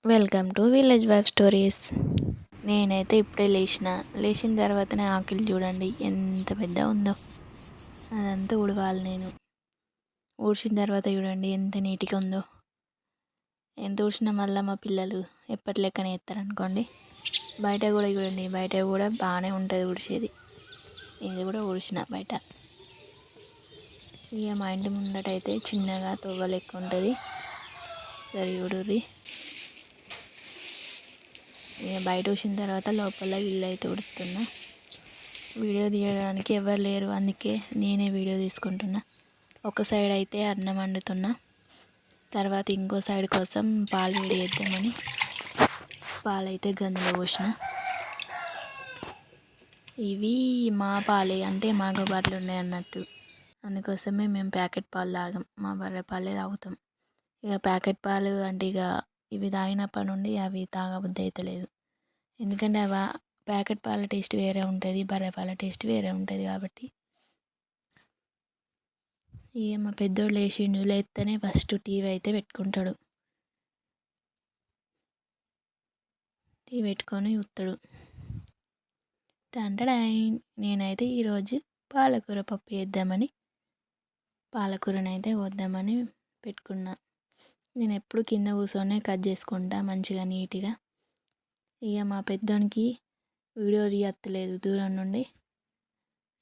Welcome to village wife stories. నేనైతే ఇప్పుడే లేచిన తర్వాతనే ఆకిలి చూడండి ఎంత పెద్ద ఉందో. అదంతా ఉడవాలి. నేను ఊడ్చిన తర్వాత చూడండి ఎంత నీట్గా ఉందో. ఎంత ఊడ్చినా మళ్ళీ మా పిల్లలు ఎప్పటి లెక్కనే ఎత్తారనుకోండి. బయట కూడా చూడండి, బయట కూడా బాగానే ఉంటుంది ఊడ్చేది. ఇది కూడా ఊడ్చిన బయట. ఇక మా ఇంటి ముందటైతే చిన్నగా తవ్వ లెక్క ఉంటుంది. సరే చూడుర్రి. ఇక బయట వచ్చిన తర్వాత లోపల ఇల్లు అయితే ఉడుతున్నా. వీడియో తీయడానికి ఎవరు లేరు, అందుకే నేనే వీడియో తీసుకుంటున్నా. ఒక సైడ్ అయితే అన్నం వండుతున్నా, తర్వాత ఇంకో సైడ్ కోసం పాలు వేడి చేద్దామని పాలైతే గంజలో పోసిన. ఇవి మా పాలే, అంటే మాకు బర్రెలు ఉన్నాయి అన్నట్టు. అందుకోసమే మేము ప్యాకెట్ పాలు తాగం, మా బర్రె పాలే తాగుతాం. ఇక ప్యాకెట్ పాలు అంటే ఇక ఇవి తాగినప్పటి నుండి అవి తాగబుద్ధి అయితే లేదు. ఎందుకంటే అవి ప్యాకెట్ పాల టేస్ట్ వేరే ఉంటుంది, బర్రె పాల టేస్ట్ వేరే ఉంటుంది. కాబట్టి ఇక మా పెద్దోడు లేచిండు, లేస్తేనే ఫస్ట్ టీవీ అయితే పెట్టుకుంటాడు. టీవీ పెట్టుకొని చూస్తాడు. టంటడాయ్. నేనైతే ఈరోజు పాలకూర పప్పు చేద్దామని పాలకూరనైతే కోద్దామని పెట్టుకున్నా. నేను ఎప్పుడు కింద కూర్చొని కట్ చేసుకుంటా మంచిగా నీట్గా. ఇక మా పెద్దోనికి వీడియో తీయట్లేదు, దూరం నుండి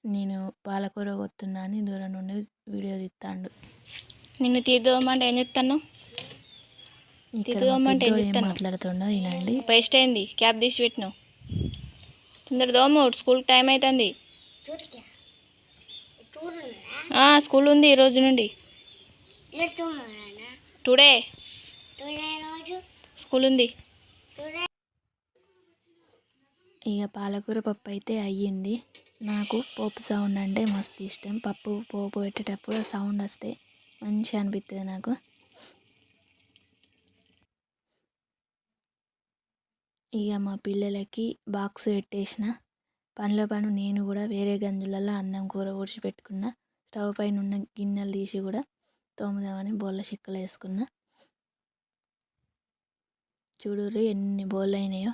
నేను పాలకూర కొత్తున్నా అని దూరం నుండి వీడియో తీస్తాడు. నిన్ను తీద్దామంటే ఏం చెప్తాను? తీద్దామంటే ఏం మాట్లాడుతుండో వినండి. పేస్ట్ అయింది, క్యాప్ తీసి పెట్టినావు. తొందర దోమ, స్కూల్ టైం అవుతుంది. స్కూల్ ఉంది ఈరోజు నుండి. టుడే స్కూల్ ఉంది. ఇక పాలకూర పప్పు అయితే అయ్యింది. నాకు పోపు సౌండ్ అంటే మస్తు ఇష్టం. పప్పు పోపు పెట్టేటప్పుడు సౌండ్ వస్తే మంచిగా అనిపిస్తుంది నాకు. ఇక మా పిల్లలకి బాక్స్ పెట్టేసిన. పనిలో పని నేను కూడా వేరే గంజులలో అన్నం కూర ఊడ్చి పెట్టుకున్నా. స్టవ్ పైన ఉన్న గిన్నెలు తీసి కూడా తోముదామని బోళ్ళ చిక్కలు వేసుకున్నా. చూడుర్రి ఎన్ని బోళ్ళు అయినాయో.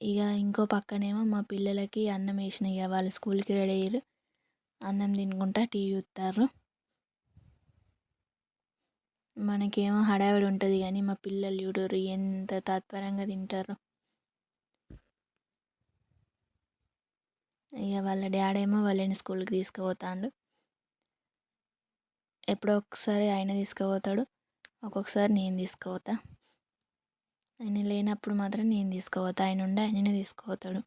ఇక ఇంకో పక్కనేమో మా పిల్లలకి అన్నం వేసిన. ఇక వాళ్ళు స్కూల్కి రెడీ అయ్యారు, అన్నం తినుకుంటా టీవీ చూస్తారు. మనకేమో హడావిడి ఉంటుంది, కానీ మా పిల్లలు చూడరు ఎంత తత్పరంగా తింటారు. ఇక వాళ్ళ డాడీ ఏమో వాళ్ళని స్కూల్కి తీసుకుపోతాడు. ఎప్పుడో ఒకసారి ఆయన తీసుకుపోతాడు, ఒక్కొక్కసారి నేను తీసుకుపోతా. ఆయన లేనప్పుడు మాత్రం నేను తీసుకుపోతా, ఆయన ఉండి ఆయననే తీసుకుపోతాడు.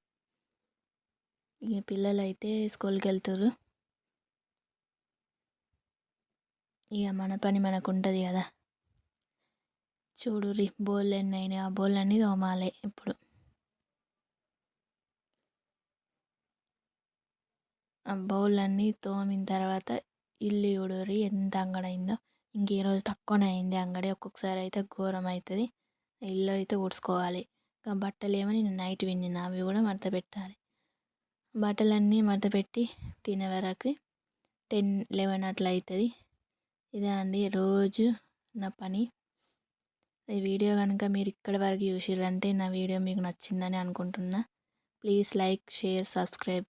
ఇక పిల్లలు అయితే స్కూల్కి వెళ్తారు. ఇక మన పని మనకు ఉంటుంది కదా. చూడుర్రి బోళ్ళు ఎన్ని అయినాయి, ఆ బోళ్ళన్నీ తోమాలి ఇప్పుడు. ఆ బౌళ్ళన్నీ తోమిన తర్వాత ఇల్లు చూడుర్రి ఎంత అంగడైందో. ఇంక ఈరోజు తక్కువనే అయింది అంగడి, ఒక్కొక్కసారి అయితే ఘోరం అవుతుంది. ఇల్లు అయితే ఊడ్చుకోవాలి. ఇంకా బట్టలు ఏమో నేను నైట్ విండిన, అవి కూడా మడత పెట్టాలి. బట్టలన్నీ మడత పెట్టి తినే వరకు 10-11 అట్లా అవుతుంది. ఇదే అండి రోజు నా పని. ఈ వీడియో కనుక మీరు ఇక్కడి వరకు చూసిరంటే నా వీడియో మీకు నచ్చిందని అనుకుంటున్నా. Please like, share, subscribe.